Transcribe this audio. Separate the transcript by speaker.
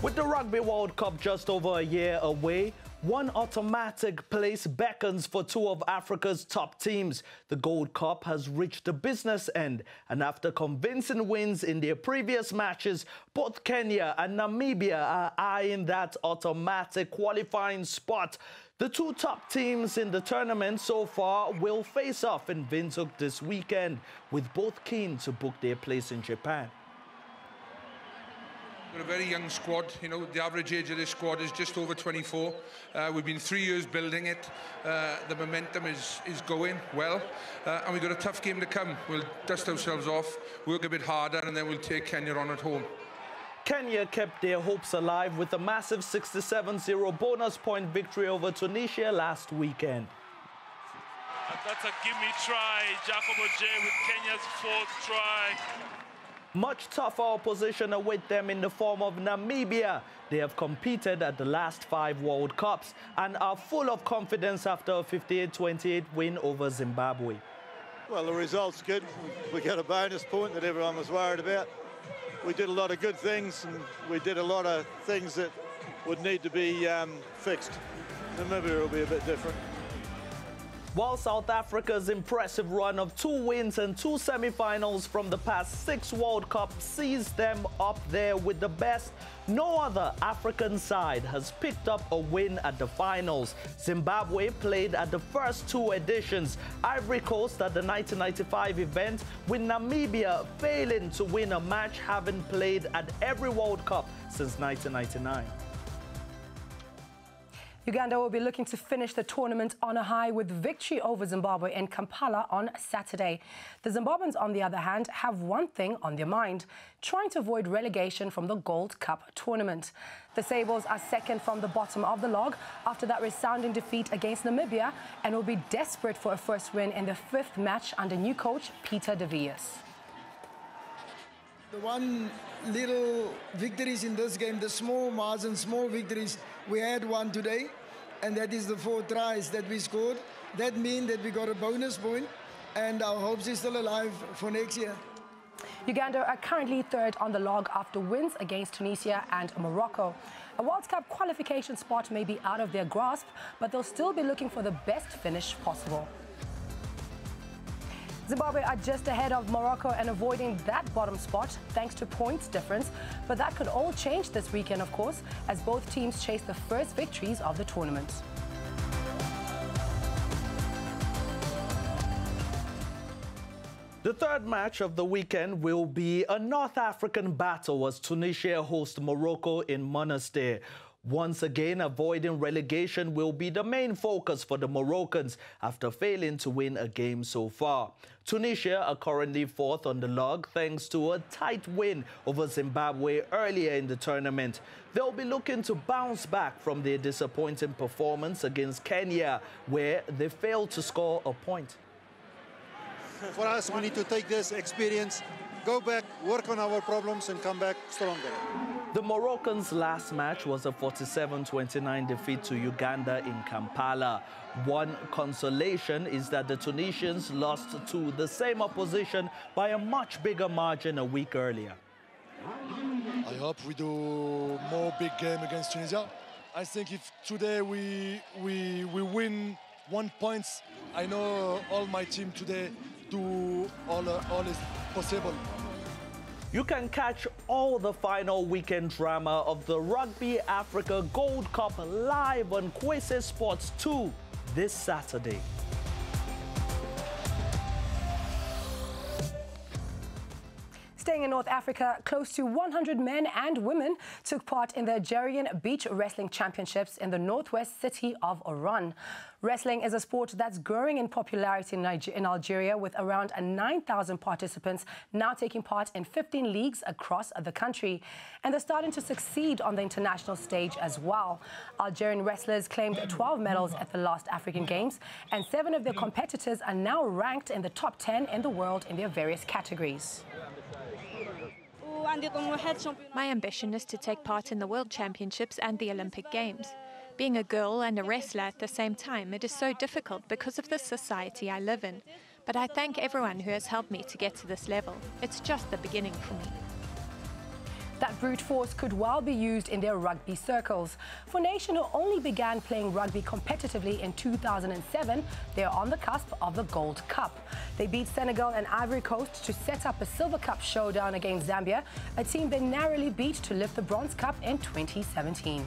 Speaker 1: With the Rugby World Cup just over a year away, one automatic place beckons for two of Africa's top teams. The Gold Cup has reached the business end, and after convincing wins in their previous matches, both Kenya and Namibia are eyeing that automatic qualifying spot. The two top teams in the tournament so far will face off in Windhoek this weekend, with both keen to book their place in Japan.
Speaker 2: We're a very young squad. You know, the average age of this squad is just over 24. We've been 3 years building it. The momentum is going well, and we've got a tough game to come. We'll dust ourselves off, work a bit harder, and then we'll take Kenya on at home.
Speaker 1: Kenya kept their hopes alive with a massive 67-0 bonus point victory over Tunisia last weekend.
Speaker 3: That's a gimme try. Jacobo J with Kenya's fourth try.
Speaker 1: Much tougher opposition await them in the form of Namibia. They have competed at the last 5 World Cups and are full of confidence after a 58-28 win over Zimbabwe.
Speaker 4: Well, the result's good. We got a bonus point that everyone was worried about. We did a lot of good things, and we did a lot of things that would need to be fixed. Namibia will be a bit different.
Speaker 1: While South Africa's impressive run of 2 wins and 2 semi-finals from the past 6 World Cups sees them up there with the best, no other African side has picked up a win at the finals. Zimbabwe played at the first 2 editions, Ivory Coast at the 1995 event, with Namibia failing to win a match, having played at every World Cup since 1999.
Speaker 5: Uganda will be looking to finish the tournament on a high with victory over Zimbabwe in Kampala on Saturday. The Zimbabweans, on the other hand, have one thing on their mind: trying to avoid relegation from the Gold Cup tournament. The Sables are second from the bottom of the log after that resounding defeat against Namibia, and will be desperate for a first win in their 5th match under new coach Peter de Villiers.
Speaker 6: The one little victories in this game, the small margin, small victories, we had one today, and that is the 4 tries that we scored. That means that we got a bonus point, and our hopes is still alive for next year.
Speaker 5: Uganda are currently 3rd on the log after wins against Tunisia and Morocco. A World Cup qualification spot may be out of their grasp, but they'll still be looking for the best finish possible. Zimbabwe are just ahead of Morocco and avoiding that bottom spot thanks to points difference. But that could all change this weekend, of course, as both teams chase the first victories of the tournament.
Speaker 1: The 3rd match of the weekend will be a North African battle as Tunisia host Morocco in Monastir. Once again, avoiding relegation will be the main focus for the Moroccans after failing to win a game so far. Tunisia are currently 4th on the log thanks to a tight win over Zimbabwe earlier in the tournament. They'll be looking to bounce back from their disappointing performance against Kenya, where they failed to score a point.
Speaker 4: For us, we need to take this experience, go back, work on our problems, and come back stronger.
Speaker 1: The Moroccans' last match was a 47-29 defeat to Uganda in Kampala. One consolation is that the Tunisians lost to the same opposition by a much bigger margin a week earlier.
Speaker 7: I hope we do more big game against Tunisia. I think if today we win 1 point, I know all my team today do all is possible.
Speaker 1: You can catch all the final weekend drama of the Rugby Africa Gold Cup live on Kwese Sports 2 this Saturday.
Speaker 5: Staying in North Africa, close to 100 men and women took part in the Algerian Beach Wrestling Championships in the northwest city of Oran. Wrestling is a sport that's growing in popularity in Algeria, with around 9,000 participants now taking part in 15 leagues across the country. And they're starting to succeed on the international stage as well. Algerian wrestlers claimed 12 medals at the last African Games, and 7 of their competitors are now ranked in the top 10 in the world in their various categories.
Speaker 8: My ambition is to take part in the World Championships and the Olympic Games. Being a girl and a wrestler at the same time, it is so difficult because of the society I live in. But I thank everyone who has helped me to get to this level. It's just the beginning for me.
Speaker 5: that brute force could well be used in their rugby circles. For Nation, who only began playing rugby competitively in 2007, they are on the cusp of the Gold Cup. They beat Senegal and Ivory Coast to set up a Silver Cup showdown against Zambia, a team they narrowly beat to lift the Bronze Cup in 2017.